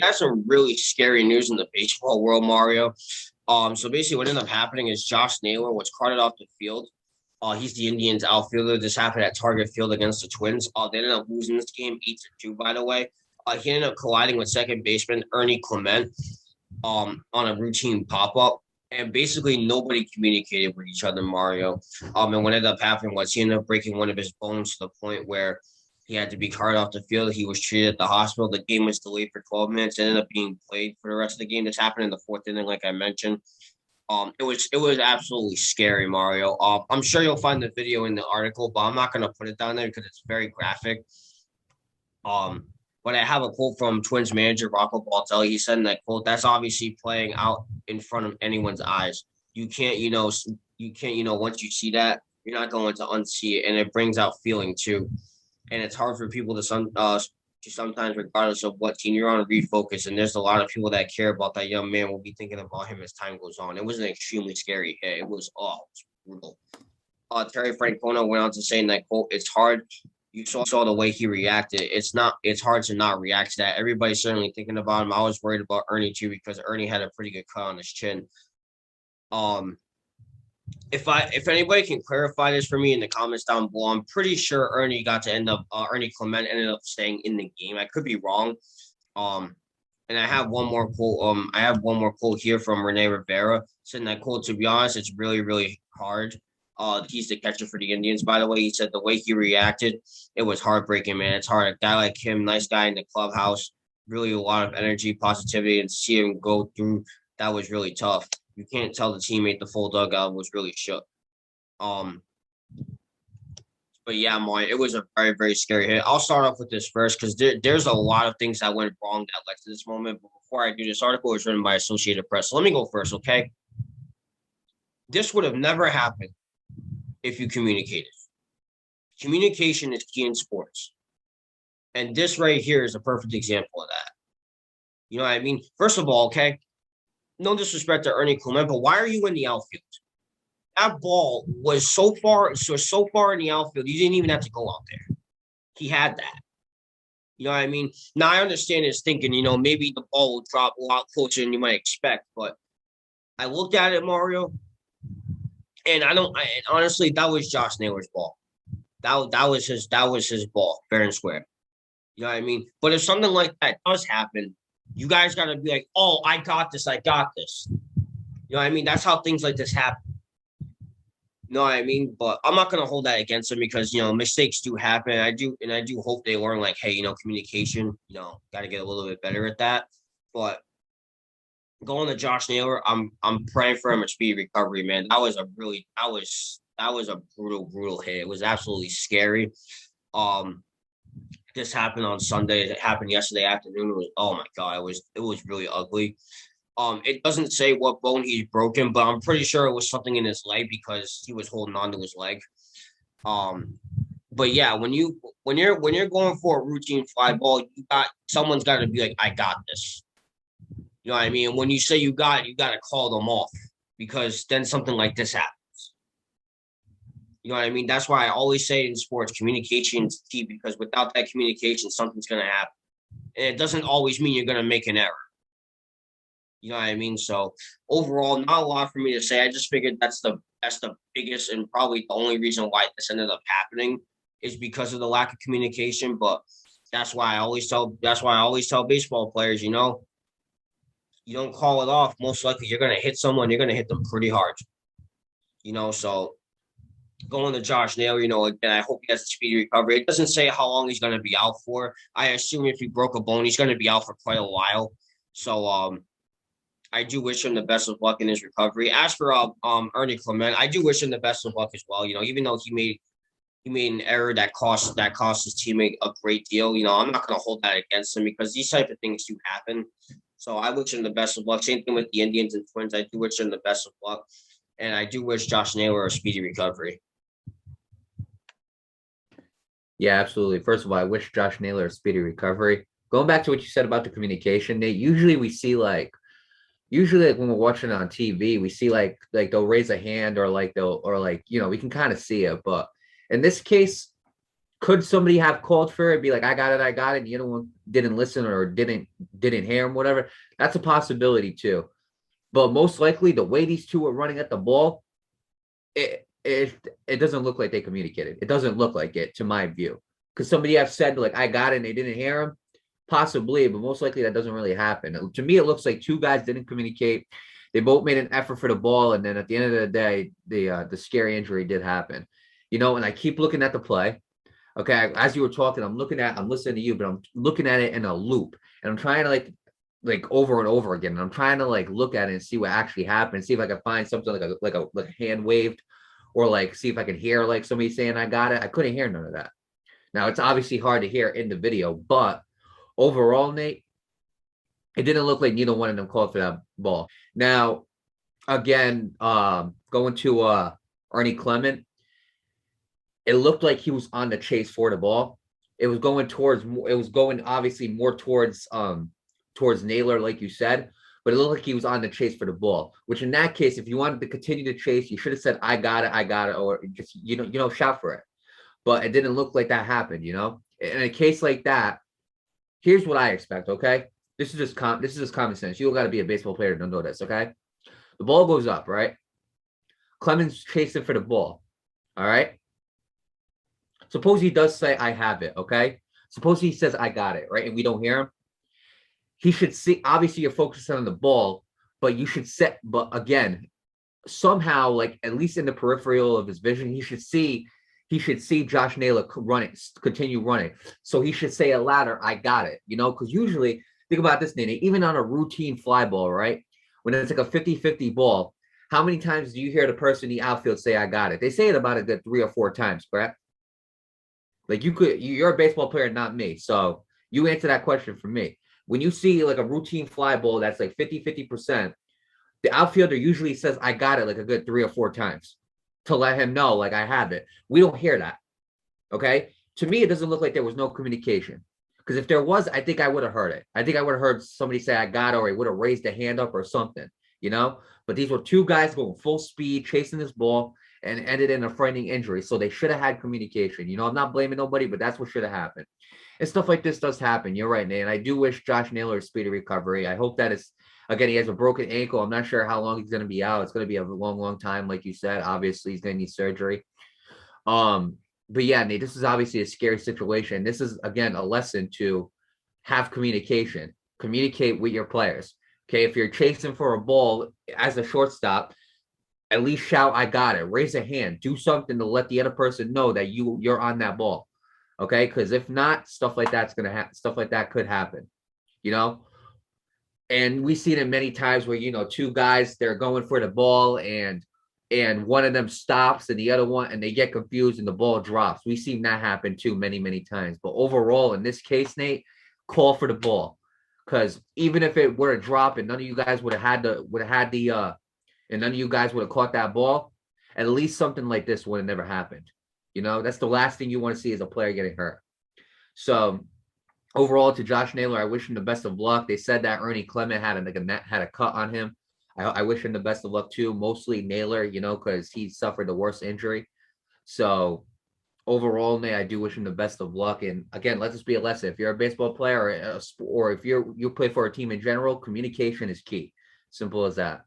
got some really scary news in the baseball world, Mario. So basically, what ended up happening is Josh Naylor was carted off the field. He's the Indians outfielder. This happened at Target Field against the Twins. They ended up losing this game 8-2. By the way, he ended up colliding with second baseman Ernie Clements on a routine pop up, and basically nobody communicated with each other, Mario. And what ended up happening was he ended up breaking one of his bones to the point where he had to be carted off the field. He was treated at the hospital. The game was delayed for 12 minutes. It ended up being played for the rest of the game. This happened in the fourth inning, like I mentioned. It was absolutely scary, Mario. I'm sure you'll find the video in the article, but I'm not gonna put it down there because it's very graphic. Um, but I have a quote from Twins manager Rocco Baldelli. He said in that quote, "That's obviously playing out in front of anyone's eyes. You can't, once you see that, you're not going to unsee it, and it brings out feeling too. And it's hard for people to sometimes, regardless of what team you're on, refocus. And there's a lot of people that care about that young man will be thinking about him as time goes on. It was an extremely scary hit. It was brutal. Terry Francona went on to say in that quote, "It's hard. You saw the way he reacted. It's hard to not react to that. Everybody's certainly thinking about him. I was worried about Ernie too because Ernie had a pretty good cut on his chin. Um, if anybody can clarify this for me in the comments down below, I'm pretty sure Ernie Clement ended up staying in the game. I could be wrong. And I have one more quote. I have one more quote here from Rene Rivera saying that quote. To be honest, it's really, really hard. He's the catcher for the Indians, by the way. He said the way he reacted, it was heartbreaking, man. It's hard. A guy like him, nice guy in the clubhouse, really a lot of energy, positivity, and see him go through that was really tough. You can't tell the teammate the full dugout was really shook. But yeah, Moy, it was a very, very scary hit. I'll start off with this first because there's a lot of things that went wrong that led to this moment. But before I do, this article was written by Associated Press. So let me go first, okay? This would have never happened if you communicated. Communication is key in sports. And this right here is a perfect example of that. You know what I mean? First of all, okay, no disrespect to Ernie Clement, but why are you in the outfield? That ball was so far in the outfield, you didn't even have to go out there. He had that. You know what I mean? Now I understand his thinking, maybe the ball will drop a lot closer than you might expect, but I looked at it, Mario, and honestly, that was Josh Naylor's ball. That was his ball, fair and square. You know what I mean? But if something like that does happen, you guys got to be like, "Oh, I got this. You know what I mean? That's how things like this happen. You know what I mean? But I'm not gonna hold that against him because mistakes do happen. I do hope they learn like, hey, communication. Got to get a little bit better at that. But going to Josh Naylor, I'm praying for him a speedy recovery, man. That was a brutal hit. It was absolutely scary. This happened on Sunday. It happened yesterday afternoon. It was, oh my God, it was really ugly. It doesn't say what bone he's broken, but I'm pretty sure it was something in his leg because he was holding on to his leg. But yeah, when you're going for a routine fly ball, someone's got to be like, I got this. You know what I mean? And when you say you got it, you got to call them off because then something like this happens. You know what I mean? That's why I always say in sports, communication is key because without that communication, something's going to happen. And it doesn't always mean you're going to make an error. You know what I mean? So overall, not a lot for me to say. I just figured that's the biggest and probably the only reason why this ended up happening is because of the lack of communication. But that's why I always tell baseball players, you don't call it off. Most likely you're gonna hit someone, you're gonna hit them pretty hard. So going to Josh Naylor, again, I hope he has a speedy recovery. It doesn't say how long he's gonna be out for. I assume if he broke a bone, he's gonna be out for quite a while. So I do wish him the best of luck in his recovery. As for Ernie Clement, I do wish him the best of luck as well. Even though he made an error that cost his teammate a great deal. I'm not going to hold that against him because these type of things do happen. So I wish him the best of luck. Same thing with the Indians and Twins. I do wish him the best of luck, and I do wish Josh Naylor a speedy recovery. Yeah, absolutely. First of all, I wish Josh Naylor a speedy recovery. Going back to what you said about the communication, Nate, usually we see like when we're watching on TV, we see like they'll raise a hand or we can kind of see it. But in this case, Could somebody have called for it, be like, I got it, and the other one didn't listen or didn't hear him, whatever? That's a possibility too. But most likely, the way these two are running at the ball, it doesn't look like they communicated. It doesn't look like it, to my view. Because somebody have said like I got it and they didn't hear him, possibly, but most likely that doesn't really happen. To me, it looks like two guys didn't communicate. They both made an effort for the ball, and then at the end of the day, the scary injury did happen. And I keep looking at the play. Okay, as you were talking, I'm listening to you, but I'm looking at it in a loop, and I'm trying to like over and over again. And I'm trying to like look at it and see what actually happened, see if I can find something like a hand waved, or like see if I can hear like somebody saying I got it. I couldn't hear none of that. Now it's obviously hard to hear in the video, but overall, Nate, it didn't look like neither one of them called for that ball. Now, again, going to Ernie Clement, it looked like he was on the chase for the ball. It was going obviously more towards Naylor, like you said, but it looked like he was on the chase for the ball, which in that case, if you wanted to continue to chase, you should have said, I got it, or just, shout for it. But it didn't look like that happened, In a case like that, here's what I expect, okay? This is just common sense. You don't got to be a baseball player to know this, okay? The ball goes up, right? Clemens chasing for the ball, all right? Suppose he does say, I have it, okay? Suppose he says, I got it, right? And we don't hear him. He should see, obviously, you're focusing on the ball, but but again, somehow, like at least in the peripheral of his vision, he should see Josh Naylor continue running. So he should say it louder, I got it, because usually, think about this, Nate, even on a routine fly ball, right? When it's like a 50-50 ball, how many times do you hear the person in the outfield say, I got it? They say it about a good 3 or 4 times, correct? Like you're a baseball player, not me. So you answer that question for me. When you see like a routine fly ball that's like 50%, the outfielder usually says, I got it like a good 3 or 4 times to let him know, like I have it. We don't hear that. Okay. To me, it doesn't look like there was no communication. Because if there was, I think I would have heard it. I think I would have heard somebody say I got it, or he would have raised a hand up or something, But these were two guys going full speed, chasing this ball, and ended in a frightening injury. So they should have had communication. I'm not blaming nobody, but that's what should have happened. And stuff like this does happen. You're right, Nate. And I do wish Josh Naylor a speedy recovery. I hope that is, again, he has a broken ankle. I'm not sure how long he's going to be out. It's going to be a long, long time. Like you said, obviously he's going to need surgery. But yeah, Nate, this is obviously a scary situation. This is, again, a lesson to have communication, communicate with your players. Okay. If you're chasing for a ball as a shortstop, at least shout, I got it. Raise a hand. Do something to let the other person know that you're on that ball. Okay. Because if not, stuff like that's going to happen. Stuff like that could happen, And we've seen it many times where, two guys, they're going for the ball and one of them stops and the other one, and they get confused and the ball drops. We've seen that happen too many, many times. But overall, in this case, Nate, call for the ball. Because even if it were to drop and none of you guys would have had and none of you guys would have caught that ball, at least something like this would have never happened. That's the last thing you want to see is a player getting hurt. So overall, to Josh Naylor, I wish him the best of luck. They said that Ernie Clement had a cut on him. I wish him the best of luck too. Mostly Naylor, because he suffered the worst injury. So overall, Nate, I do wish him the best of luck. And again, let this be a lesson. If you're a baseball player or if you play for a team in general, communication is key. Simple as that.